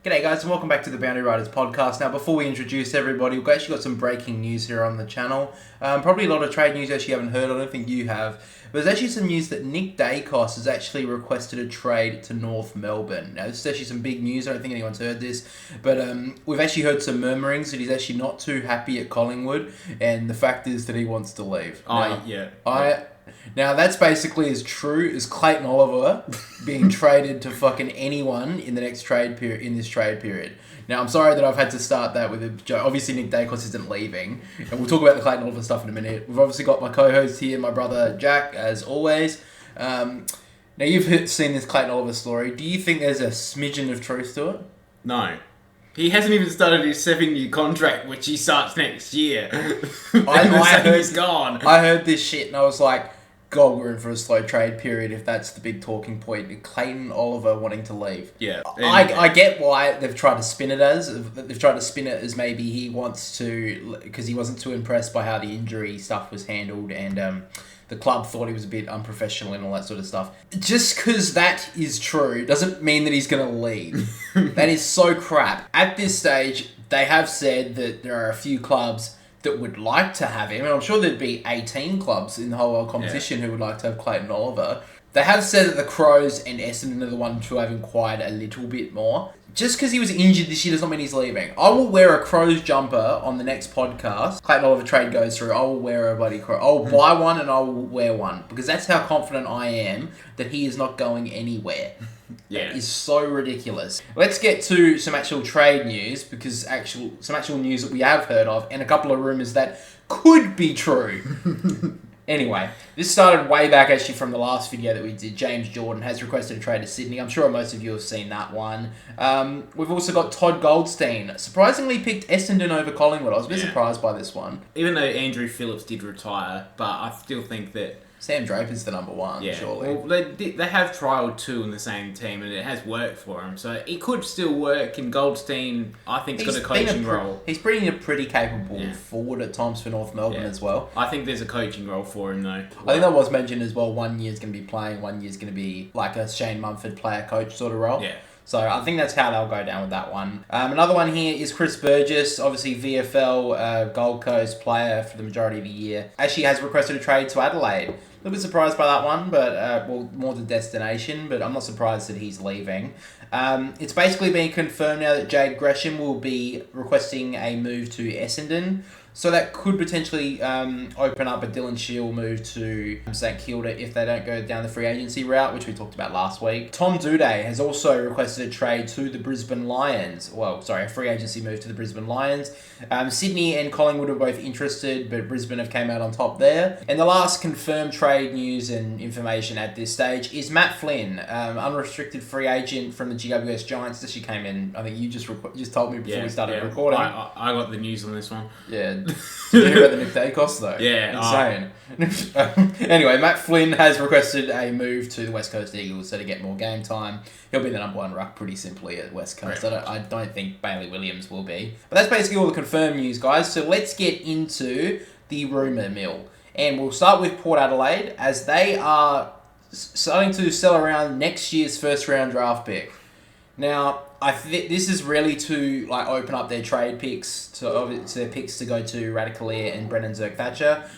G'day guys and welcome back to the Boundary Riders podcast. Now before we introduce everybody, we've actually got some breaking news here on the channel. Probably a lot of trade news actually you haven't heard, I don't think you have. But there's actually some news that Nick Dacos has actually requested a trade to North Melbourne. Now this is actually some big news, I don't think anyone's heard this. But we've actually heard some murmurings that he's actually not too happy at Collingwood. And the fact is that he wants to leave. Now, that's basically as true as Clayton Oliver being traded to fucking anyone in the next trade period, in this trade period. Now, I'm sorry that I've had to start that with a joke. Obviously, Nick Dacos isn't leaving. And we'll talk about the Clayton Oliver stuff in a minute. We've obviously got my co-host here, my brother Jack, as always. Now, you've seen this Clayton Oliver story. Do you think there's a smidgen of truth to it? No. He hasn't even started his 7-year contract, which he starts next year. He's gone. I heard this shit and I was like, God, we're in for a slow trade period if that's the big talking point. Clayton Oliver wanting to leave. Yeah. I get why they've tried to spin it as. They've tried to spin it as maybe he wants to, because he wasn't too impressed by how the injury stuff was handled and the club thought he was a bit unprofessional and all that sort of stuff. Just because that is true doesn't mean that he's going to leave. That is so crap. At this stage, they have said that there are a few clubs that would like to have him, and I'm sure there'd be 18 clubs in the whole competition who would like to have Clayton Oliver. They have said that the Crows and Essendon are the ones who have inquired a little bit more. Just because he was injured this year does not mean he's leaving. I will wear a Crows jumper on the next podcast. Clayton Oliver trade goes through. I will wear a bloody Crow. I'll buy one and I will wear one. Because that's how confident I am that he is not going anywhere. Yeah. It is so ridiculous. Let's get to some actual trade news, because some actual news that we have heard of, and a couple of rumours that could be true. Anyway, this started way back actually from the last video that we did. James Jordan has requested a trade to Sydney. I'm sure most of you have seen that one. We've also got Todd Goldstein. Surprisingly picked Essendon over Collingwood. I was a bit surprised by this one. Even though Andrew Phillips did retire, but I still think that Sam Draper's the number one, surely. Well, they have trialled two in the same team, and it has worked for him. So it could still work. And Goldstein, I think, has got a coaching role. He's pretty capable forward at times for North Melbourne as well. I think there's a coaching role for him, though. I think that was mentioned as well. 1 year's going to be playing, 1 year's going to be like a Shane Mumford player-coach sort of role. Yeah. So I think that's how they'll go down with that one. Another one here is Chris Burgess, obviously VFL Gold Coast player for the majority of the year. Actually has requested a trade to Adelaide. A little bit surprised by that one, but more the destination, but I'm not surprised that he's leaving. It's basically been confirmed now that Jade Gresham will be requesting a move to Essendon. So that could potentially open up a Dylan Shield move to St Kilda if they don't go down the free agency route, which we talked about last week. Tom Doedee has also requested a trade to the Brisbane Lions. A free agency move to the Brisbane Lions. Sydney and Collingwood are both interested, but Brisbane have came out on top there. And the last confirmed trade news and information at this stage is Matt Flynn, unrestricted free agent from the GWS Giants. This came in, I think you just told me before we started recording. I got the news on this one. Yeah. Did you hear about the Nick Dacos though? Yeah. Insane. Anyway, Matt Flynn has requested a move to the West Coast Eagles, so to get more game time. He'll be the number one ruck pretty simply at West Coast. I don't think Bailey Williams will be. But that's basically all the confirmed news, guys. So let's get into the rumour mill. And we'll start with Port Adelaide, as they are starting to sell around next year's first round draft pick. Now, I think this is really to open up their trade picks to their picks to go to Radicalier and Brendan Zerk-Thatcher.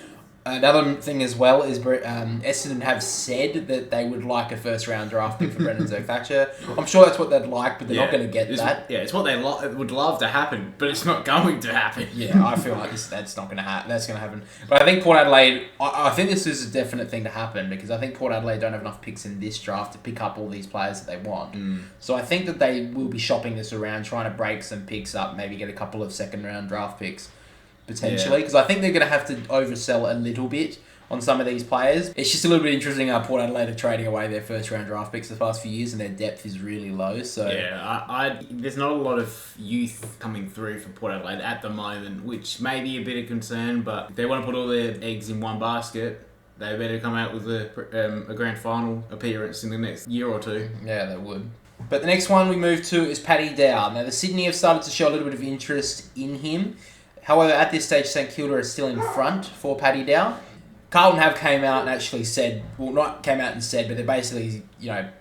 Another thing as well is Essendon have said that they would like a first round draft pick for Brendan Zerk-Thatcher. I'm sure that's what they'd like, but they're not going to get that. It's what they would love to happen, but it's not going to happen. Yeah, I feel like that's not going to happen. That's going to happen. But I think Port Adelaide, I think this is a definite thing to happen, because I think Port Adelaide don't have enough picks in this draft to pick up all these players that they want. So I think that they will be shopping this around, trying to break some picks up, maybe get a couple of second round draft picks. Potentially, because I think they're going to have to oversell a little bit on some of these players. It's just a little bit interesting how Port Adelaide are trading away their first round draft picks the past few years, and their depth is really low. So there's not a lot of youth coming through for Port Adelaide at the moment, which may be a bit of concern. But if they want to put all their eggs in one basket, they better come out with a grand final appearance in the next year or two. Yeah, they would. But the next one we move to is Paddy Dow. Now the Sydney have started to show a little bit of interest in him. However, at this stage, St Kilda is still in front for Paddy Dow. Carlton have came out and actually said, well, not came out and said, but they basically,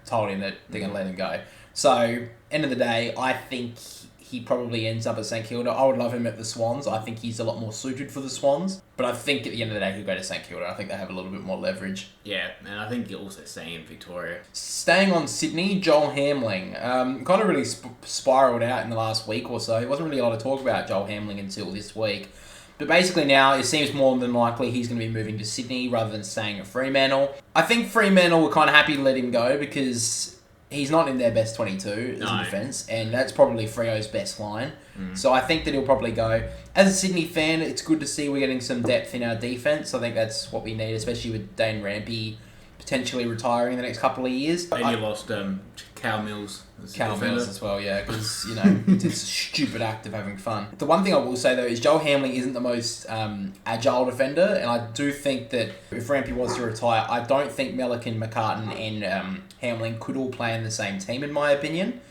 told him that they're going to let him go. So end of the day, I think he probably ends up at St Kilda. I would love him at the Swans. I think he's a lot more suited for the Swans. But I think at the end of the day, he'll go to St Kilda. I think they have a little bit more leverage. Yeah, and I think you're also staying in Victoria. Staying on Sydney, Joel Hamling. Kind of really spiralled out in the last week or so. There wasn't really a lot of talk about Joel Hamling until this week. But basically now, it seems more than likely he's going to be moving to Sydney rather than staying at Fremantle. I think Fremantle were kind of happy to let him go because he's not in their best 22 as a defence, and that's probably Freo's best line. So I think that he'll probably go. As a Sydney fan, it's good to see we're getting some depth in our defence. I think that's what we need, especially with Dane Rampy potentially retiring in the next couple of years. And you lost Cal Mills. Cal Mills as well, yeah, because, you know, it's a stupid act of having fun. The one thing I will say, though, is Joel Hamling isn't the most agile defender, and I do think that if Rampy was to retire, I don't think Melican, McCartan and Hamling could all play in the same team, in my opinion.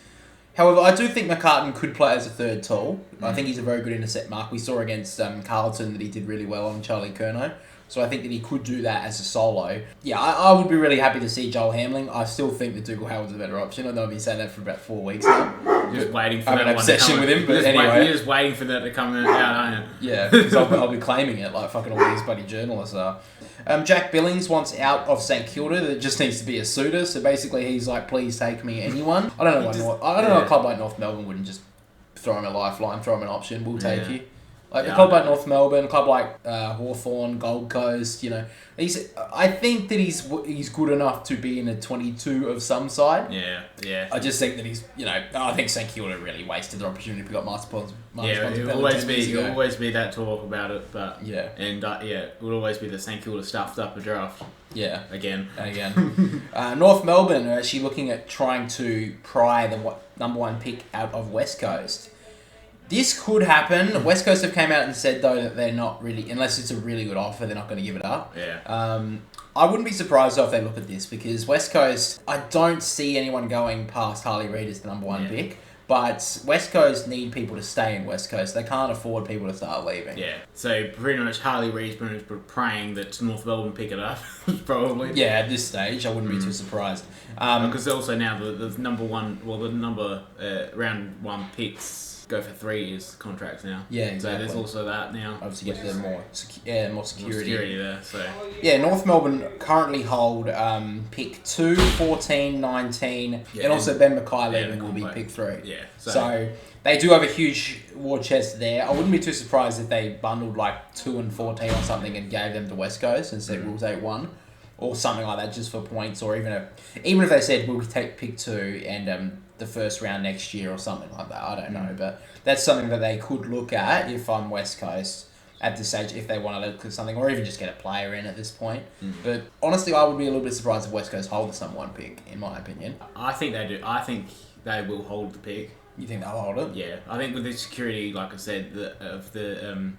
However, I do think McCartan could play as a third tall. I think he's a very good intercept mark. We saw against Carlton that he did really well on Charlie Curnow. So I think that he could do that as a solo. Yeah, I would be really happy to see Joel Hamling. I still think that Dougal Howard's a better option. I know I've been saying that for about 4 weeks now. Just waiting for I have that an obsession one to come with him, but anyway. You're just waiting for that to come out, aren't you? Yeah, because I'll be claiming it like fucking all these bloody journalists are. Jack Billings wants out of St Kilda. That just needs to be a suitor. So basically he's like, please take me, anyone. I don't know why a club like North Melbourne wouldn't just throw him a lifeline, throw him an option. We'll take you. Like a club like North Melbourne, a club like Hawthorn, Gold Coast, you know. I think that he's good enough to be in a 22 of some side. Yeah. I just think that he's, you know, I think St Kilda really wasted the opportunity to pick up Master It'll always be that talk about it, but it will always be the St Kilda stuffed up a draft. Yeah. Again. North Melbourne are actually looking at trying to pry the number 1 pick out of West Coast. This could happen. West Coast have came out and said, though, that they're not really, unless it's a really good offer, they're not going to give it up. Yeah. I wouldn't be surprised, though, if they look at this, because West Coast, I don't see anyone going past Harley Reid as the number 1 pick. But West Coast need people to stay in West Coast. They can't afford people to start leaving. Yeah. So pretty much Harley Reid's been praying that North Melbourne pick it up, probably. Yeah, at this stage, I wouldn't be too surprised. Because also now the number one, round 1 picks go for 3 years contracts now. Yeah, exactly. So there's also that now. Obviously, get more security. More security there. So yeah, North Melbourne currently hold pick 2, 14, 19, and also Ben Mackay leaving will be pick 3. Yeah. So they do have a huge war chest there. I wouldn't be too surprised if they bundled like 2 and 14 or something and gave them to West Coast and said we'll take 1. Or something like that, just for points, or even if they said we'll take pick 2 and the first round next year or something like that. I don't know, but that's something that they could look at if I'm West Coast at this stage, if they want to look at something, or even just get a player in at this point. But honestly, I would be a little bit surprised if West Coast hold the number 1 pick, in my opinion. I think they do. I think they will hold the pick. You think they'll hold it? Yeah, I think with the security, like I said, of the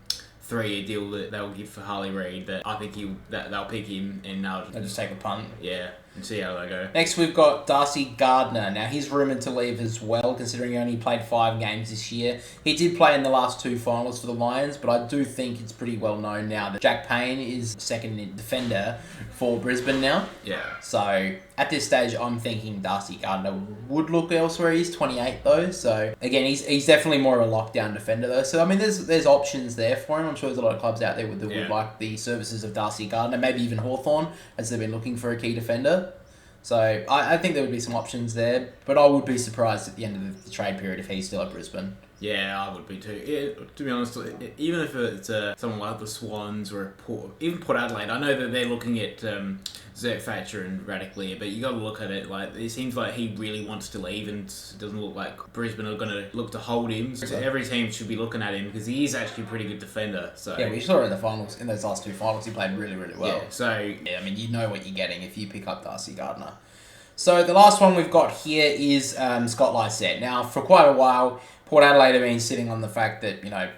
3-year deal that they'll give for Harley Reid, that I think they'll pick him and they'll just take a punt. Yeah, and see how they go. Next, we've got Darcy Gardiner. Now, he's rumoured to leave as well, considering he only played 5 games this year. He did play in the last 2 finals for the Lions, but I do think it's pretty well known now that Jack Payne is second defender for Brisbane now. Yeah. So, at this stage, I'm thinking Darcy Gardiner would look elsewhere. He's 28, though. So, again, he's definitely more of a lockdown defender, though. So, I mean, there's options there for him. I'm sure there's a lot of clubs out there that would like the services of Darcy Gardiner, maybe even Hawthorn, as they've been looking for a key defender. So, I think there would be some options there, but I would be surprised at the end of the trade period if he's still at Brisbane. Yeah, I would be too. To be honest, even if it's someone like the Swans or even Port Adelaide, I know that they're looking at Zert Thatcher and Radically, but you got to look at it like it seems like he really wants to leave, and it doesn't look like Brisbane are going to look to hold him. So every team should be looking at him because he is actually a pretty good defender. So yeah, we saw in the finals, in those last 2 finals, he played really, really well. Yeah, so yeah, I mean, you know what you're getting if you pick up Darcy Gardiner. So the last one we've got here is Scott Lycett. Now, for quite a while, Port Adelaide have been sitting on the fact that, you know,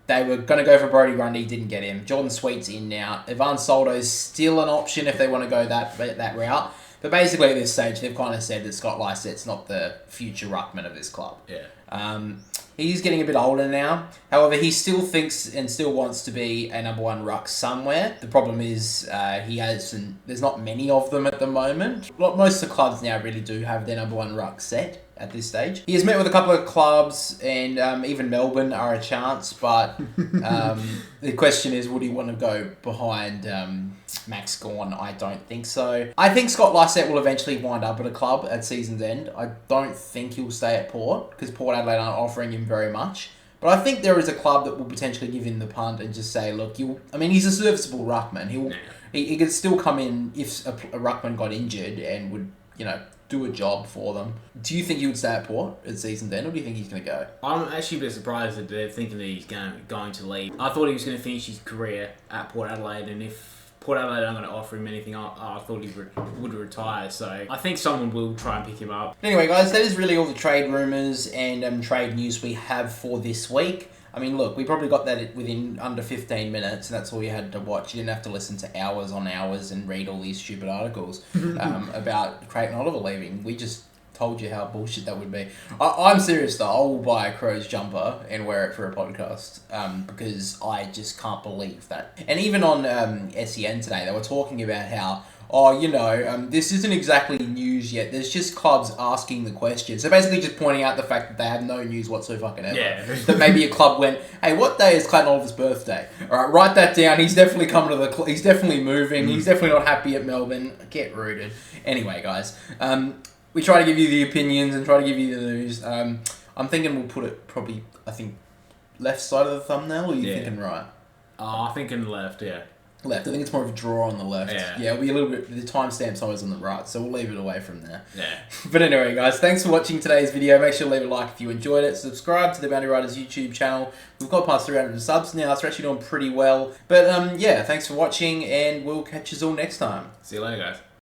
they were going to go for Brodie Grundy, didn't get him. Jordan Sweet's in now. Ivan Soldo's still an option if they want to go that route. But basically at this stage, they've kind of said that Scott Lycett's not the future ruckman of this club. Yeah. He's getting a bit older now. However, he still thinks and still wants to be a number 1 ruck somewhere. The problem is there's not many of them at the moment. Most of the clubs now really do have their number 1 ruck set at this stage. He has met with a couple of clubs, and even Melbourne are a chance, but the question is, would he want to go behind Max Gawn? I don't think so. I think Scott Lycett will eventually wind up at a club at season's end. I don't think he'll stay at Port, because Port Adelaide aren't offering him very much. But I think there is a club that will potentially give him the punt and just say, look, he's a serviceable ruckman. He could still come in if a ruckman got injured and would, do a job for them. Do you think he would stay at Port at season's end, or do you think he's going to go? I'm actually a bit surprised that they're thinking that he's going to leave. I thought he was going to finish his career at Port Adelaide, and if Port Adelaide aren't going to offer him anything, I thought he would retire. So I think someone will try and pick him up. Anyway, guys, that is really all the trade rumours and trade news we have for this week. I mean, look, we probably got that within under 15 minutes, and that's all you had to watch. You didn't have to listen to hours on hours and read all these stupid articles about Creighton Oliver leaving. We just told you how bullshit that would be. I'm serious, though. I will buy a Crows jumper and wear it for a podcast because I just can't believe that. And even on SEN today, they were talking about how, this isn't exactly news yet. There's just clubs asking the question. So basically just pointing out the fact that they have no news whatsoever. Yeah. That maybe a club went, hey, what day is Clayton Oliver's birthday? All right, write that down. He's definitely coming to the club. He's definitely moving. He's definitely not happy at Melbourne. Get rooted. Anyway, guys, we try to give you the opinions and try to give you the news. I'm thinking we'll put it probably, left side of the thumbnail, or are you thinking right? I'm thinking left, yeah. Left. I think it's more of a draw on the left. Yeah, it'll be a little bit... The timestamp's always on the right, so we'll leave it away from there. Yeah. But anyway, guys, thanks for watching today's video. Make sure to leave a like if you enjoyed it. Subscribe to the Boundary Riders YouTube channel. We've got past 300 subs now, so we're actually doing pretty well. But, thanks for watching, and we'll catch you all next time. See you later, guys.